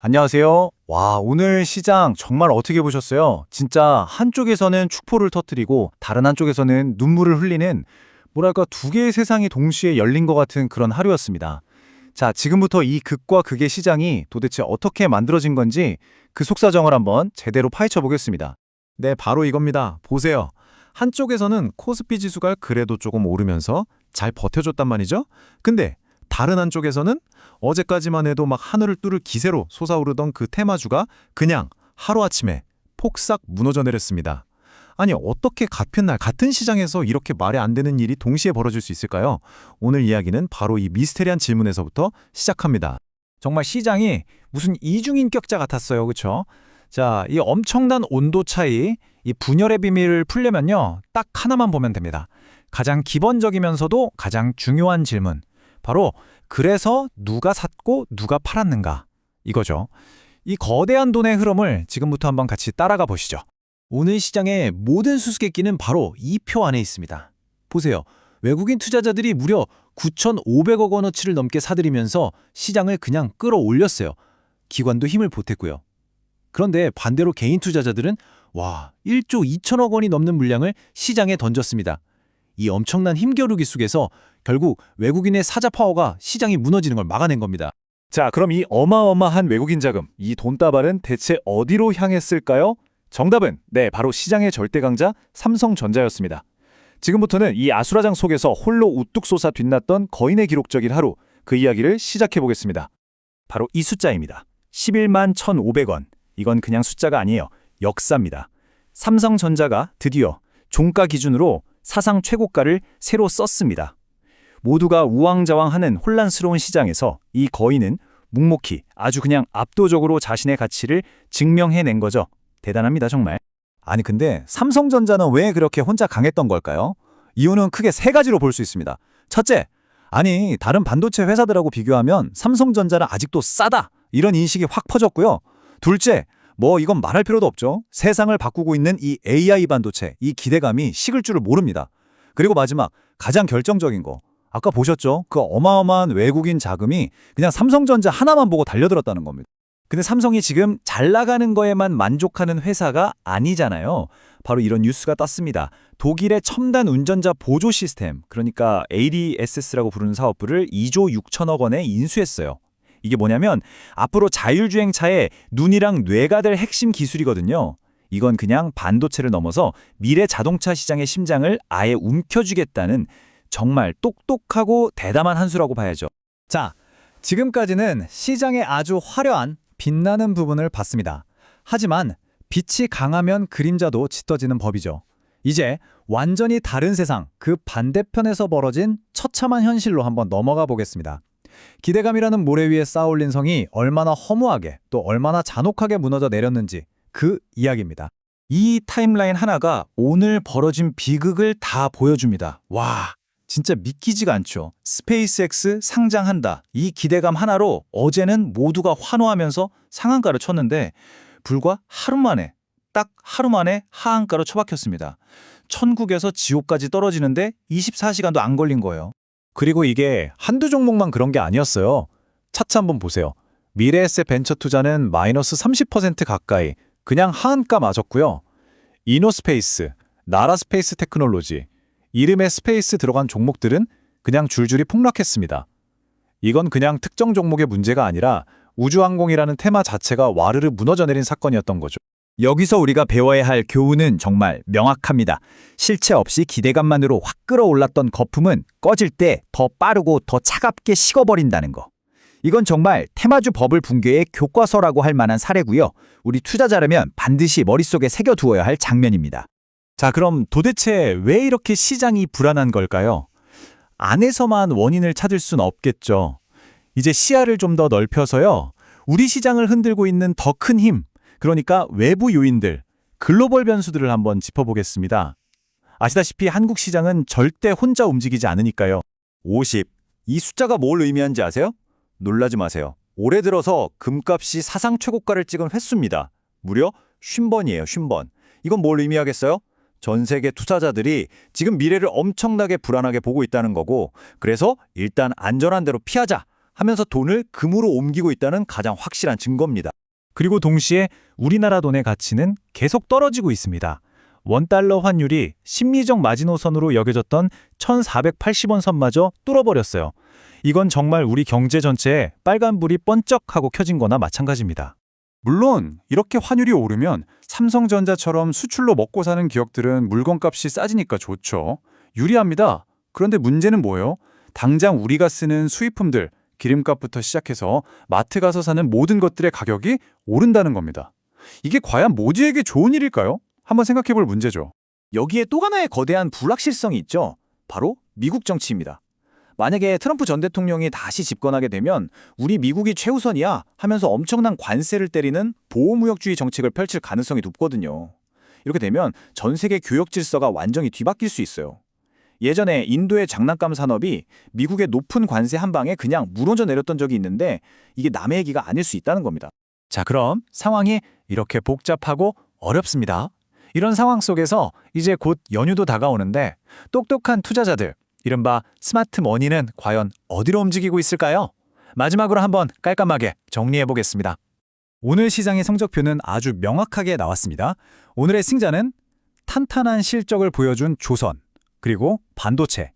안녕하세요. 와, 오늘 시장 정말 어떻게 보셨어요? 진짜 한쪽에서는 축포를 터뜨리고 다른 한쪽에서는 눈물을 흘리는 뭐랄까 두 개의 세상이 동시에 열린 것 같은 그런 하루였습니다. 자, 지금부터 이 극과 극의 시장이 도대체 어떻게 만들어진 건지 그 속사정을 한번 제대로 파헤쳐 보겠습니다. 네, 바로 이겁니다. 보세요. 한쪽에서는 코스피 지수가 그래도 조금 오르면서 잘 버텨줬단 말이죠. 근데 다른 한쪽에서는 어제까지만 해도 막 하늘을 뚫을 기세로 솟아오르던 그 테마주가 그냥 하루아침에 폭삭 무너져 내렸습니다. 아니, 어떻게 같은 날 같은 시장에서 이렇게 말이 안 되는 일이 동시에 벌어질 수 있을까요? 오늘 이야기는 바로 이 미스테리한 질문에서부터 시작합니다. 정말 시장이 무슨 이중인격자 같았어요. 그렇죠? 자, 이 엄청난 온도 차이, 이 분열의 비밀을 풀려면요. 딱 하나만 보면 됩니다. 가장 기본적이면서도 가장 중요한 질문. 바로 그래서 누가 샀고 누가 팔았는가? 이거죠. 이 거대한 돈의 흐름을 지금부터 한번 같이 따라가 보시죠. 오늘 시장의 모든 수수께끼는 바로 이 표 안에 있습니다. 보세요. 외국인 투자자들이 무려 9,500억 원어치를 넘게 사들이면서 시장을 그냥 끌어올렸어요. 기관도 힘을 보탰고요. 그런데 반대로 개인 투자자들은 1조 2천억 원이 넘는 물량을 시장에 던졌습니다. 이 엄청난 힘겨루기 속에서 결국 외국인의 사자 파워가 시장이 무너지는 걸 막아낸 겁니다. 자, 그럼 이 어마어마한 외국인 자금, 이 돈다발은 대체 어디로 향했을까요? 정답은 바로 시장의 절대 강자 삼성전자였습니다. 지금부터는 이 아수라장 속에서 홀로 우뚝 솟아 뒷났던 거인의 기록적인 하루, 그 이야기를 시작해 보겠습니다. 바로 이 숫자입니다. 11만 1,500원. 이건 그냥 숫자가 아니에요. 역사입니다. 삼성전자가 드디어 종가 기준으로 사상 최고가를 새로 썼습니다. 모두가 우왕좌왕하는 혼란스러운 시장에서 이 거인은 묵묵히 아주 그냥 압도적으로 자신의 가치를 증명해낸 거죠. 대단합니다, 정말. 아니, 근데 삼성전자는 왜 그렇게 혼자 강했던 걸까요? 이유는 크게 세 가지로 볼 수 있습니다. 첫째, 아니, 다른 반도체 회사들하고 비교하면 삼성전자는 아직도 싸다, 이런 인식이 확 퍼졌고요. 둘째, 이건 말할 필요도 없죠. 세상을 바꾸고 있는 이 AI 반도체, 이 기대감이 식을 줄을 모릅니다. 그리고 마지막, 가장 결정적인 거. 아까 보셨죠? 그 어마어마한 외국인 자금이 그냥 삼성전자 하나만 보고 달려들었다는 겁니다. 근데 삼성이 지금 잘 나가는 거에만 만족하는 회사가 아니잖아요. 바로 이런 뉴스가 떴습니다. 독일의 첨단 운전자 보조 시스템, 그러니까 ADSS라고 부르는 사업부를 2조 6천억 원에 인수했어요. 이게 뭐냐면 앞으로 자율주행차에 눈이랑 뇌가 될 핵심 기술이거든요. 이건 그냥 반도체를 넘어서 미래 자동차 시장의 심장을 아예 움켜쥐겠다는 정말 똑똑하고 대담한 한 수라고 봐야죠. 자, 지금까지는 시장의 아주 화려한 빛나는 부분을 봤습니다. 하지만 빛이 강하면 그림자도 짙어지는 법이죠. 이제 완전히 다른 세상, 그 반대편에서 벌어진 처참한 현실로 한번 넘어가 보겠습니다. 기대감이라는 모래 위에 쌓아올린 성이 얼마나 허무하게 또 얼마나 잔혹하게 무너져 내렸는지 그 이야기입니다. 이 타임라인 하나가 오늘 벌어진 비극을 다 보여줍니다. 와, 진짜 믿기지가 않죠. 스페이스X 상장한다. 이 기대감 하나로 어제는 모두가 환호하면서 상한가를 쳤는데 불과 하루 만에, 딱 하루 만에 하한가로 처박혔습니다. 천국에서 지옥까지 떨어지는데 24시간도 안 걸린 거예요. 그리고 이게 한두 종목만 그런 게 아니었어요. 차트 한번 보세요. 미래에셋 벤처 투자는 마이너스 30% 가까이 그냥 하한가 맞았고요. 이노스페이스, 나라스페이스 테크놀로지, 이름에 스페이스 들어간 종목들은 그냥 줄줄이 폭락했습니다. 이건 그냥 특정 종목의 문제가 아니라 우주항공이라는 테마 자체가 와르르 무너져 내린 사건이었던 거죠. 여기서 우리가 배워야 할 교훈은 정말 명확합니다. 실체 없이 기대감만으로 확 끌어올랐던 거품은 꺼질 때 더 빠르고 더 차갑게 식어버린다는 거. 이건 정말 테마주 버블 붕괴의 교과서라고 할 만한 사례고요. 우리 투자자라면 반드시 머릿속에 새겨두어야 할 장면입니다. 자, 그럼 도대체 왜 이렇게 시장이 불안한 걸까요? 안에서만 원인을 찾을 순 없겠죠. 이제 시야를 좀 더 넓혀서요. 우리 시장을 흔들고 있는 더 큰 힘, 그러니까 외부 요인들, 글로벌 변수들을 한번 짚어보겠습니다. 아시다시피 한국 시장은 절대 혼자 움직이지 않으니까요. 50. 이 숫자가 뭘 의미하는지 아세요? 놀라지 마세요. 올해 들어서 금값이 사상 최고가를 찍은 횟수입니다. 무려 50번이에요, 50번. 이건 뭘 의미하겠어요? 전 세계 투자자들이 지금 미래를 엄청나게 불안하게 보고 있다는 거고, 그래서 일단 안전한 대로 피하자 하면서 돈을 금으로 옮기고 있다는 가장 확실한 증거입니다. 그리고 동시에 우리나라 돈의 가치는 계속 떨어지고 있습니다. 원달러 환율이 심리적 마지노선으로 여겨졌던 1480원 선마저 뚫어버렸어요. 이건 정말 우리 경제 전체에 빨간불이 번쩍하고 켜진 거나 마찬가지입니다. 물론 이렇게 환율이 오르면 삼성전자처럼 수출로 먹고 사는 기업들은 물건값이 싸지니까 좋죠. 유리합니다. 그런데 문제는 뭐예요? 당장 우리가 쓰는 수입품들, 기름값부터 시작해서 마트 가서 사는 모든 것들의 가격이 오른다는 겁니다. 이게 과연 모두에게 좋은 일일까요? 한번 생각해 볼 문제죠. 여기에 또 하나의 거대한 불확실성이 있죠. 바로 미국 정치입니다. 만약에 트럼프 전 대통령이 다시 집권하게 되면 우리 미국이 최우선이야 하면서 엄청난 관세를 때리는 보호무역주의 정책을 펼칠 가능성이 높거든요. 이렇게 되면 전 세계 교역 질서가 완전히 뒤바뀔 수 있어요. 예전에 인도의 장난감 산업이 미국의 높은 관세 한 방에 그냥 무너져 내렸던 적이 있는데 이게 남의 얘기가 아닐 수 있다는 겁니다. 자, 그럼 상황이 이렇게 복잡하고 어렵습니다. 이런 상황 속에서 이제 곧 연휴도 다가오는데 똑똑한 투자자들, 이른바 스마트 머니는 과연 어디로 움직이고 있을까요? 마지막으로 한번 깔끔하게 정리해 보겠습니다. 오늘 시장의 성적표는 아주 명확하게 나왔습니다. 오늘의 승자는 탄탄한 실적을 보여준 조선, 그리고 반도체.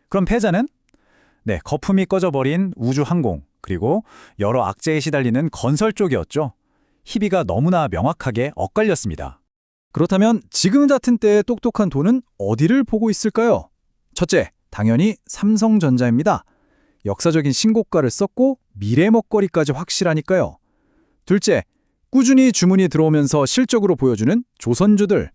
그럼 패자는? 네, 거품이 꺼져버린 우주항공, 그리고 여러 악재에 시달리는 건설 쪽이었죠. 희비가 너무나 명확하게 엇갈렸습니다. 그렇다면 지금 같은 때의 똑똑한 돈은 어디를 보고 있을까요? 첫째, 당연히 삼성전자입니다. 역사적인 신고가를 썼고 미래 먹거리까지 확실하니까요. 둘째, 꾸준히 주문이 들어오면서 실적으로 보여주는 조선주들.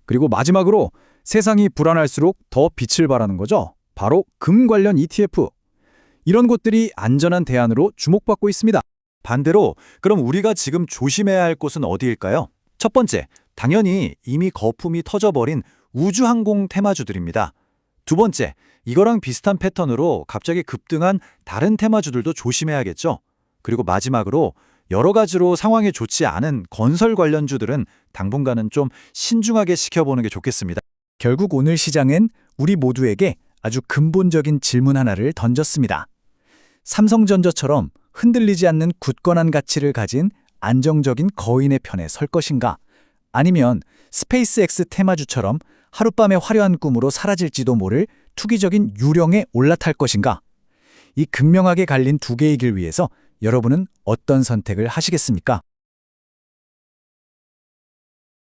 그리고 마지막으로 세상이 불안할수록 더 빛을 발하는 거죠. 바로 금 관련 ETF. 이런 곳들이 안전한 대안으로 주목받고 있습니다. 반대로 그럼 우리가 지금 조심해야 할 곳은 어디일까요? 첫 번째, 당연히 이미 거품이 터져버린 우주항공 테마주들입니다. 두 번째, 이거랑 비슷한 패턴으로 갑자기 급등한 다른 테마주들도 조심해야겠죠. 그리고 마지막으로 여러 가지로 상황이 좋지 않은 건설 관련주들은 당분간은 좀 신중하게 지켜보는 게 좋겠습니다. 결국 오늘 시장은 우리 모두에게 아주 근본적인 질문 하나를 던졌습니다. 삼성전자처럼 흔들리지 않는 굳건한 가치를 가진 안정적인 거인의 편에 설 것인가? 아니면 스페이스X 테마주처럼 하룻밤의 화려한 꿈으로 사라질지도 모를 투기적인 유령에 올라탈 것인가? 이 극명하게 갈린 두 개의 길 위에서 여러분은 어떤 선택을 하시겠습니까?